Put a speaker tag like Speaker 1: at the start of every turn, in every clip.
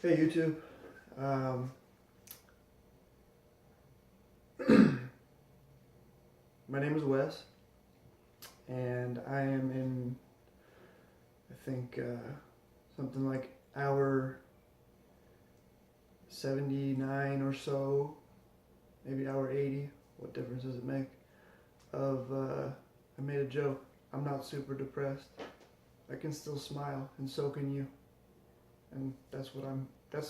Speaker 1: Hey YouTube, um, my name is Wes, and I am in, I think, something like hour 79 or so, maybe hour 80, what difference does it make, I made a joke. I'm not super depressed. I can still smile, and so can you. And that's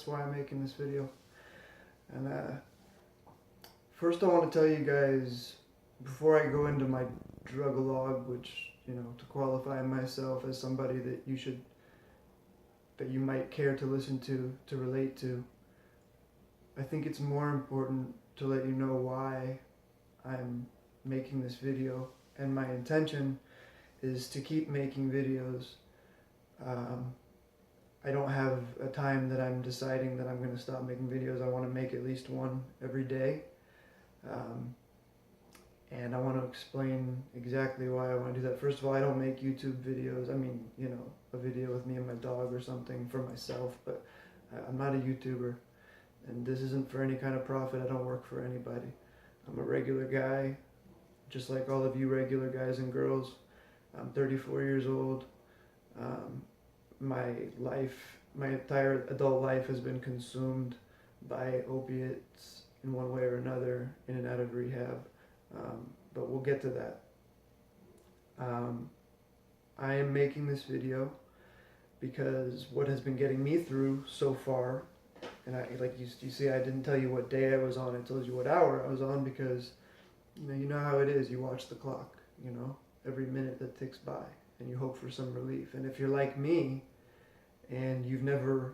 Speaker 1: why I'm making this video. And first I want to tell you guys, before I go into my drug-a-log, which, to qualify myself as somebody that you might care to listen to relate to, I think it's more important to let you know why I'm making this video. And my intention is to keep making videos. I don't have a time that I'm deciding that I'm going to stop making videos. I want to make at least one every day. And I want to explain exactly why I want to do that. First of all, I don't make YouTube videos. I mean, a video with me and my dog or something for myself, but I'm not a YouTuber. And this isn't for any kind of profit. I don't work for anybody. I'm a regular guy, just like all of you regular guys and girls. I'm 34 years old. My entire adult life has been consumed by opiates in one way or another, in and out of rehab. But we'll get to that. I am making this video because what has been getting me through so far, and you see, I didn't tell you what day I was on. I told you what hour I was on because you know how it is. You watch the clock. Every minute that ticks by, and you hope for some relief. And if you're like me, and you've never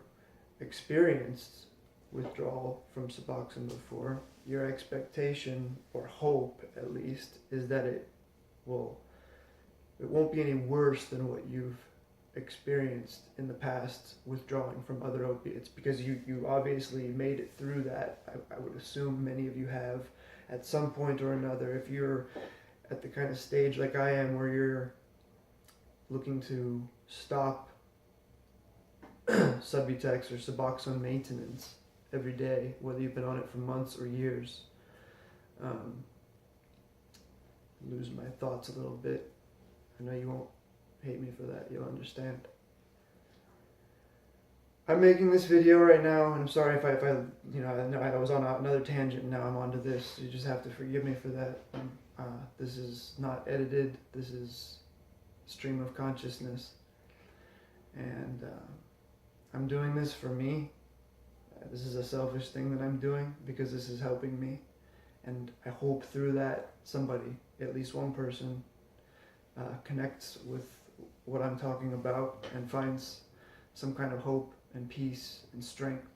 Speaker 1: experienced withdrawal from Suboxone before, your expectation, or hope at least, is that it won't be any worse than what you've experienced in the past withdrawing from other opiates, because you obviously made it through that. I would assume many of you have at some point or another. If you're at the kind of stage like I am where you're looking to stop Subutex or Suboxone maintenance every day, whether you've been on it for months or years. Lose my thoughts a little bit. I know you won't hate me for that. You'll understand. I'm making this video right now, and I'm sorry if I was on another tangent and now I'm onto this. You just have to forgive me for that. This is not edited. This is stream of consciousness, and I'm doing this for me. This is a selfish thing that I'm doing because this is helping me, and I hope through that somebody, at least one person, connects with what I'm talking about and finds some kind of hope and peace and strength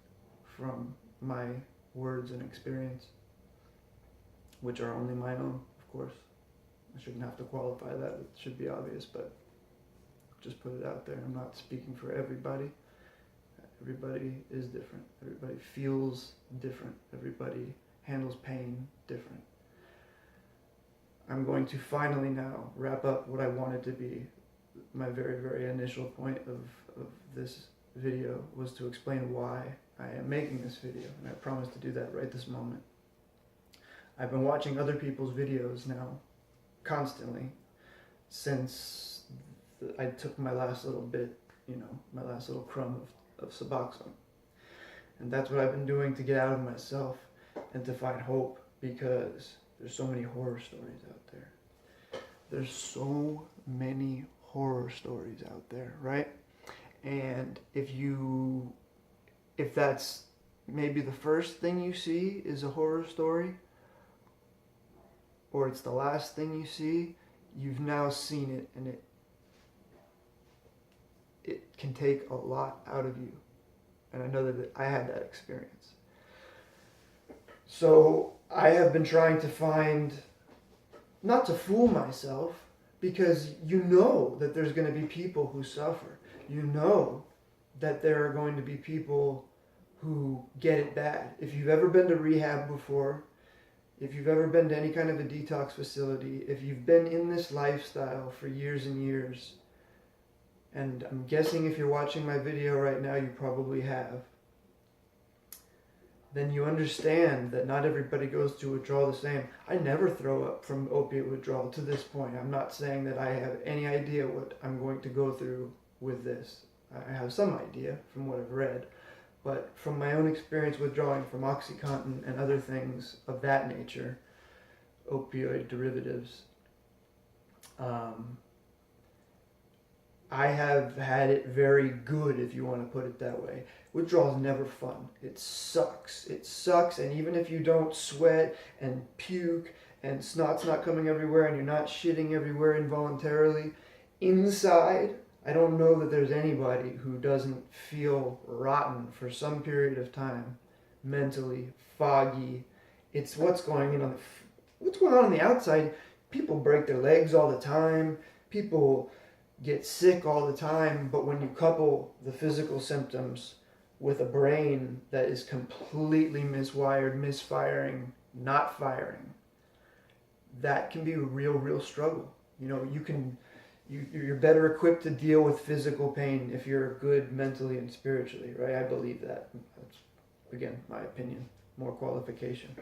Speaker 1: from my words and experience, which are only my own, of course. I shouldn't have to qualify that. It should be obvious, but just put it out there. I'm not speaking for everybody. Everybody is different. Everybody feels different. Everybody handles pain different. I'm going to finally now wrap up what I wanted to be my very, very initial point of this video, was to explain why I am making this video, and I promise to do that right this moment. I've been watching other people's videos now constantly since I took my last little bit, my last little crumb of Suboxone. And that's what I've been doing to get out of myself and to find hope, because there's so many horror stories out there. There's so many horror stories out there, right? And if that's maybe the first thing you see is a horror story, or it's the last thing you see, you've now seen it, and it can take a lot out of you. And I know that I had that experience. So I have been trying to find, not to fool myself, because you know that there's going to be people who suffer. You know that there are going to be people who get it bad. If you've ever been to rehab before, if you've ever been to any kind of a detox facility, if you've been in this lifestyle for years and years, and I'm guessing if you're watching my video right now, you probably have, then you understand that not everybody goes through withdrawal the same. I never throw up from opiate withdrawal to this point. I'm not saying that I have any idea what I'm going to go through with this. I have some idea from what I've read, but from my own experience withdrawing from OxyContin and other things of that nature, opioid derivatives, I have had it very good, if you want to put it that way. Withdrawal is never fun. It sucks. It sucks, and even if you don't sweat and puke and snot's not coming everywhere and you're not shitting everywhere involuntarily, inside, I don't know that there's anybody who doesn't feel rotten for some period of time, mentally, foggy. It's what's going on the outside. People break their legs all the time. People get sick all the time, but when you couple the physical symptoms with a brain that is completely miswired, misfiring, not firing, that can be a real struggle. You know, you're better equipped to deal with physical pain if you're good mentally and spiritually, right? I believe that. That's, again, my opinion, more qualification.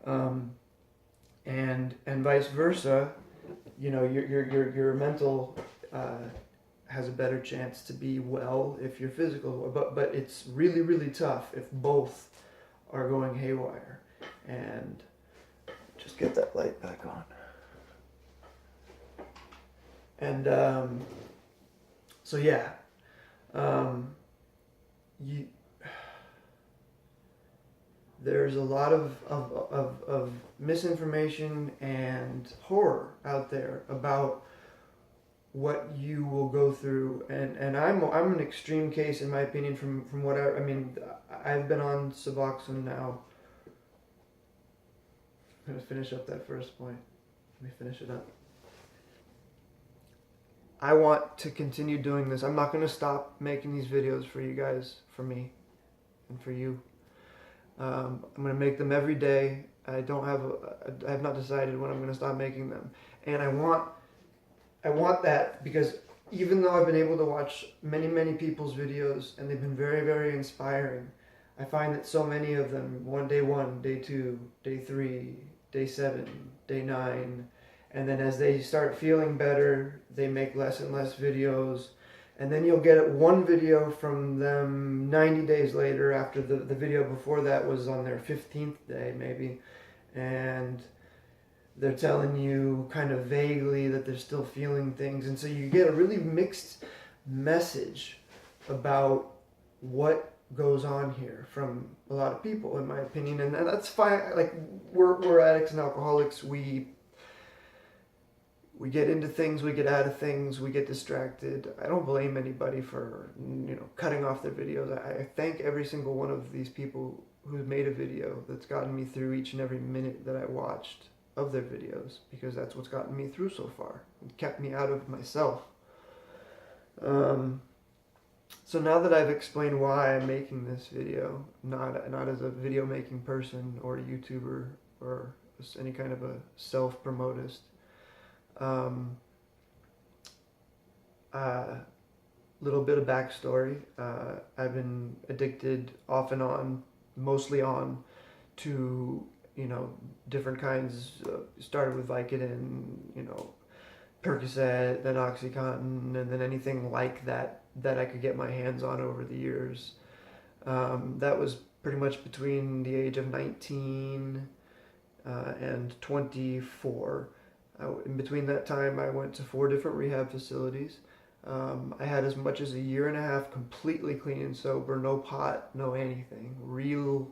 Speaker 1: And vice versa, you know, your mental has a better chance to be well if you're physical, but it's really tough if both are going haywire. And just get that light back on. And so yeah, there's a lot of misinformation and horror out there about what you will go through, and I'm an extreme case in my opinion from what I mean. I've been on Suboxone now. I'm gonna finish up that first point. Let me finish it up. I want to continue doing this. I'm not gonna stop making these videos for you guys, for me, and for you. I'm gonna make them every day. I have not decided when I'm gonna stop making them, and I want that because even though I've been able to watch many people's videos and they've been very inspiring, I find that so many of them, day 1, day 2, day 3, day 7, day 9, and then as they start feeling better, they make less and less videos, and then you'll get one video from them 90 days later after the video before that was on their 15th day maybe, and they're telling you kind of vaguely that they're still feeling things, and so you get a really mixed message about what goes on here from a lot of people, in my opinion, and that's fine. Like, we're addicts and alcoholics. We get into things, we get out of things, we get distracted. I don't blame anybody for, you know, cutting off their videos. I thank every single one of these people who's made a video that's gotten me through each and every minute that I watched of their videos, because that's what's gotten me through so far. It kept me out of myself. So now that I've explained why I'm making this video, not as a video making person or a YouTuber or any kind of a self-promotist, little bit of backstory. I've been addicted off and on, mostly on, to, you know, different kinds. Started with Vicodin, you know, Percocet, then OxyContin, and then anything like that I could get my hands on over the years. That was pretty much between the age of 19 and 24. In between that time, I went to 4 different rehab facilities. I had as much as a year and a half completely clean and sober, no pot, no anything. Real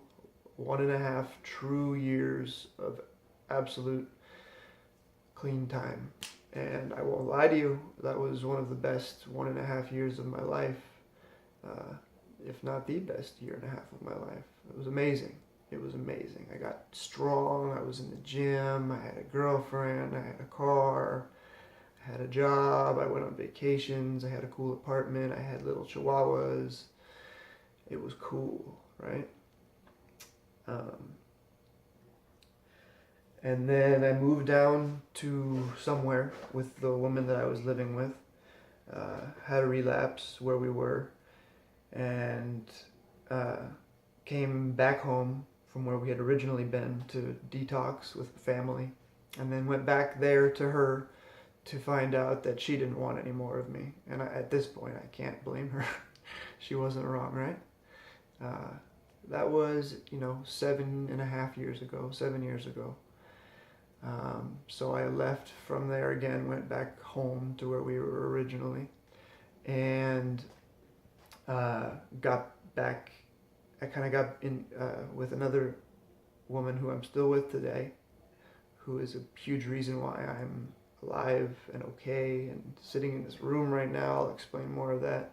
Speaker 1: 1.5 true years of absolute clean time. And I won't lie to you, that was one of the best 1.5 years of my life, if not the best year and a half of my life. It was amazing. It was amazing. I got strong, I was in the gym, I had a girlfriend, I had a car, I had a job, I went on vacations, I had a cool apartment, I had little chihuahuas. It was cool, right? And then I moved down to somewhere with the woman that I was living with, had a relapse where we were, and came back home from where we had originally been to detox with family, and then went back there to her to find out that she didn't want any more of me. And at this point, I can't blame her. She wasn't wrong, right? That was, 7.5 years ago, 7 years ago. So I left from there again, went back home to where we were originally, and got back. I kind of got in with another woman who I'm still with today, who is a huge reason why I'm alive and okay and sitting in this room right now. I'll explain more of that.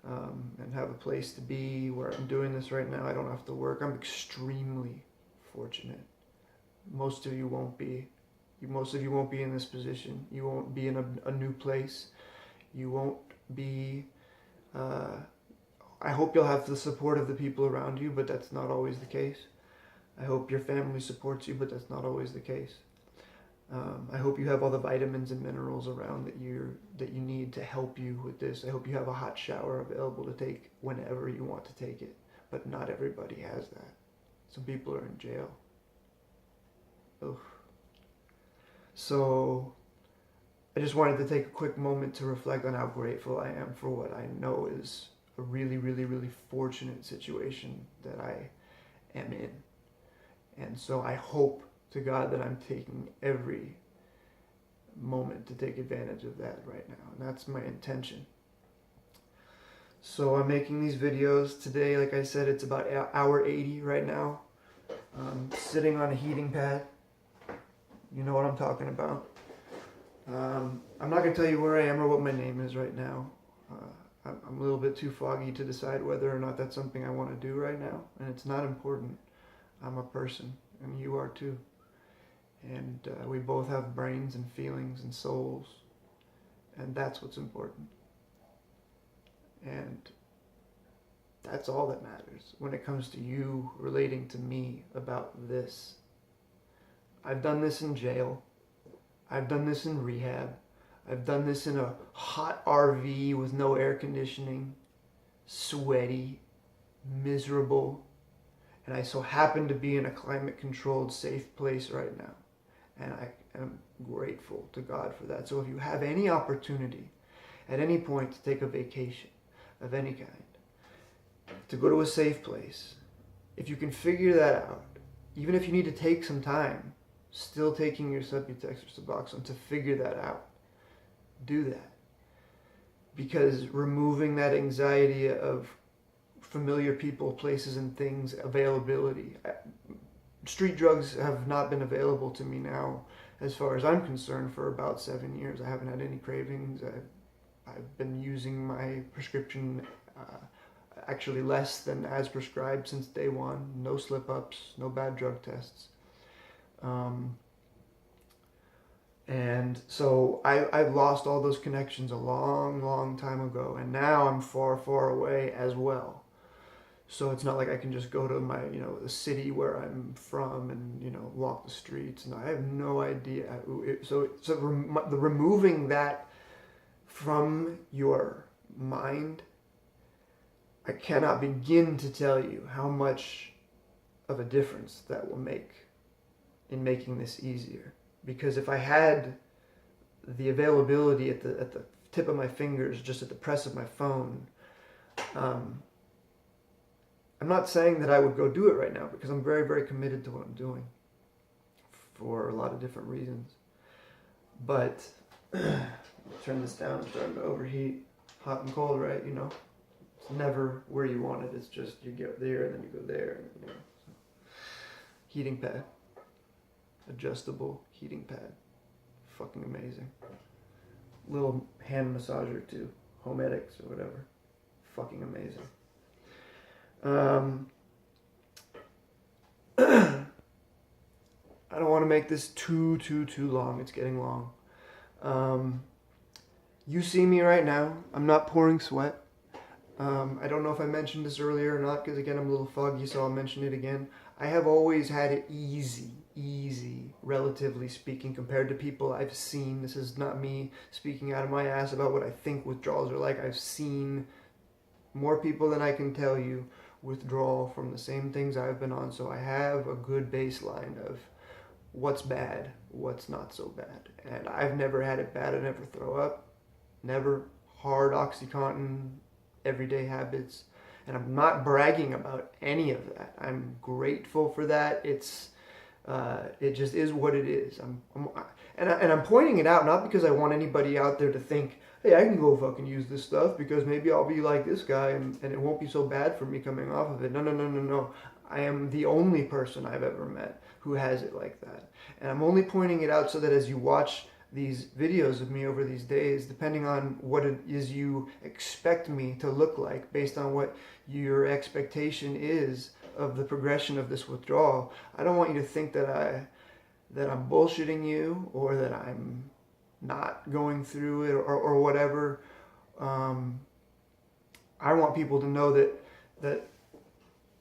Speaker 1: And have a place to be where I'm doing this right now. I don't have to work. I'm extremely fortunate. Most of you won't be. Most of you won't be in this position. You won't be in a new place. You won't be... I hope you'll have the support of the people around you, but that's not always the case. I hope your family supports you, but that's not always the case. I hope you have all the vitamins and minerals around that you need to help you with this. I hope you have a hot shower available to take whenever you want to take it, but not everybody has that. Some people are in jail. Ugh. So I just wanted to take a quick moment to reflect on how grateful I am for what I know is a really, really, really fortunate situation that I am in. And so I hope to God that I'm taking every moment to take advantage of that right now. And that's my intention. So I'm making these videos today. Like I said, it's about hour 80 right now. I'm sitting on a heating pad. You know what I'm talking about. I'm not going to tell you where I am or what my name is right now. I'm a little bit too foggy to decide whether or not that's something I want to do right now. And it's not important. I'm a person, and you are too. And we both have brains and feelings and souls, and that's what's important. And that's all that matters when it comes to you relating to me about this. I've done this in jail. I've done this in rehab. I've done this in a hot RV with no air conditioning, sweaty, miserable, and I so happen to be in a climate-controlled, safe place right now. And I am grateful to God for that. So if you have any opportunity at any point to take a vacation of any kind, to go to a safe place, if you can figure that out, even if you need to take some time, still taking your Subutex or Suboxone to figure that out, do that. Because removing that anxiety of familiar people, places, and things, availability. Street drugs have not been available to me now, as far as I'm concerned, for about 7 years. I haven't had any cravings. I've been using my prescription actually less than as prescribed since day one. No slip-ups, no bad drug tests. And so I've lost all those connections a long, long time ago. And now I'm far, far away as well. So it's not like I can just go to my, the city where I'm from and, walk the streets. And I have no idea. So removing that from your mind, I cannot begin to tell you how much of a difference that will make in making this easier. Because if I had the availability at the tip of my fingers, just at the press of my phone, I'm not saying that I would go do it right now, because I'm very, very committed to what I'm doing for a lot of different reasons. But turn this down, I'm starting to overheat. Hot and cold, right? It's never where you want it. It's just you get there and then you go there. And, Heating pad. Adjustable heating pad. Fucking amazing. Little hand massager too. Homedics or whatever. Fucking amazing. I don't want to make this too long. It's getting long. You see me right now. I'm not pouring sweat. I don't know if I mentioned this earlier or not, because again, I'm a little foggy, so I'll mention it again. I have always had it easy, relatively speaking, compared to people I've seen. This is not me speaking out of my ass about what I think withdrawals are like. I've seen more people than I can tell you withdrawal from the same things I've been on, so I have a good baseline of what's bad, what's not so bad. And I've never had it bad. I never throw up, never. Hard OxyContin, everyday habits. And I'm not bragging about any of that. I'm grateful for that. It just is what it is. I'm pointing it out not because I want anybody out there to think, hey, I can go fucking use this stuff because maybe I'll be like this guy and it won't be so bad for me coming off of it. No, no, no, no, no. I am the only person I've ever met who has it like that. And I'm only pointing it out so that as you watch these videos of me over these days, depending on what it is you expect me to look like, based on what your expectation is of the progression of this withdrawal, I don't want you to think that I'm bullshitting you or that I'm not going through it or whatever. I want people to know that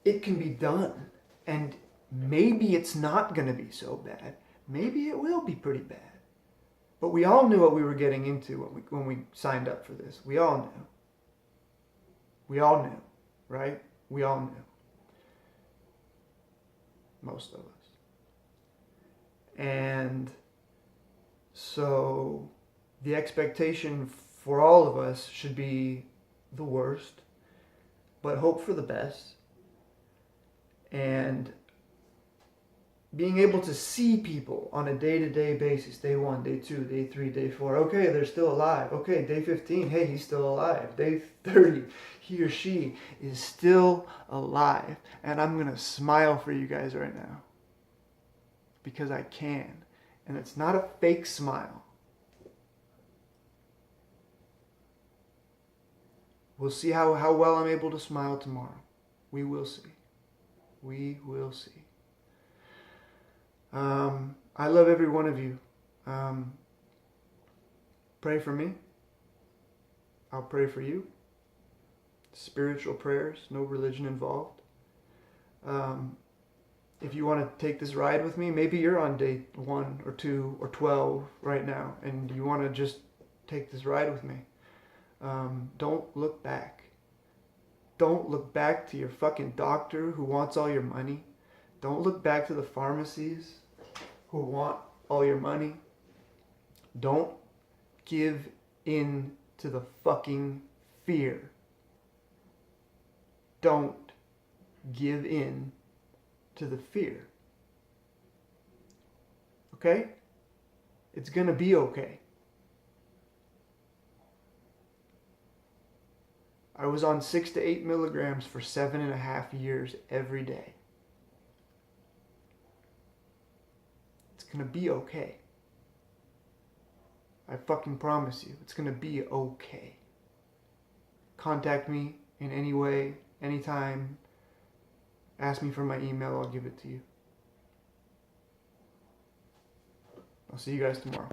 Speaker 1: it can be done, and maybe it's not going to be so bad. Maybe it will be pretty bad. But we all knew what we were getting into when we signed up for this. We all knew. We all knew, right? We all knew. Most of us. And so the expectation for all of us should be the worst, but hope for the best. And being able to see people on a day-to-day basis, day 1, day 2, day 3, day 4, okay, they're still alive. Okay, day 15, hey, he's still alive. Day 30, he or she is still alive. And I'm going to smile for you guys right now because I can. And it's not a fake smile. We'll see how well I'm able to smile tomorrow. We will see. We will see. I love every one of you. Pray for me. I'll pray for you. Spiritual prayers, no religion involved. If you want to take this ride with me, maybe you're on day 1 or 2 or 12 right now, and you want to just take this ride with me. Don't look back. Don't look back to your fucking doctor who wants all your money. Don't look back to the pharmacies who want all your money. Don't give in to the fucking fear. Don't give in to the fear. Okay? It's gonna be okay. I was on 6 to 8 milligrams for 7.5 years every day. It's gonna be okay. I fucking promise you, it's gonna be okay. Contact me in any way, anytime. Ask me for my email, I'll give it to you. I'll see you guys tomorrow.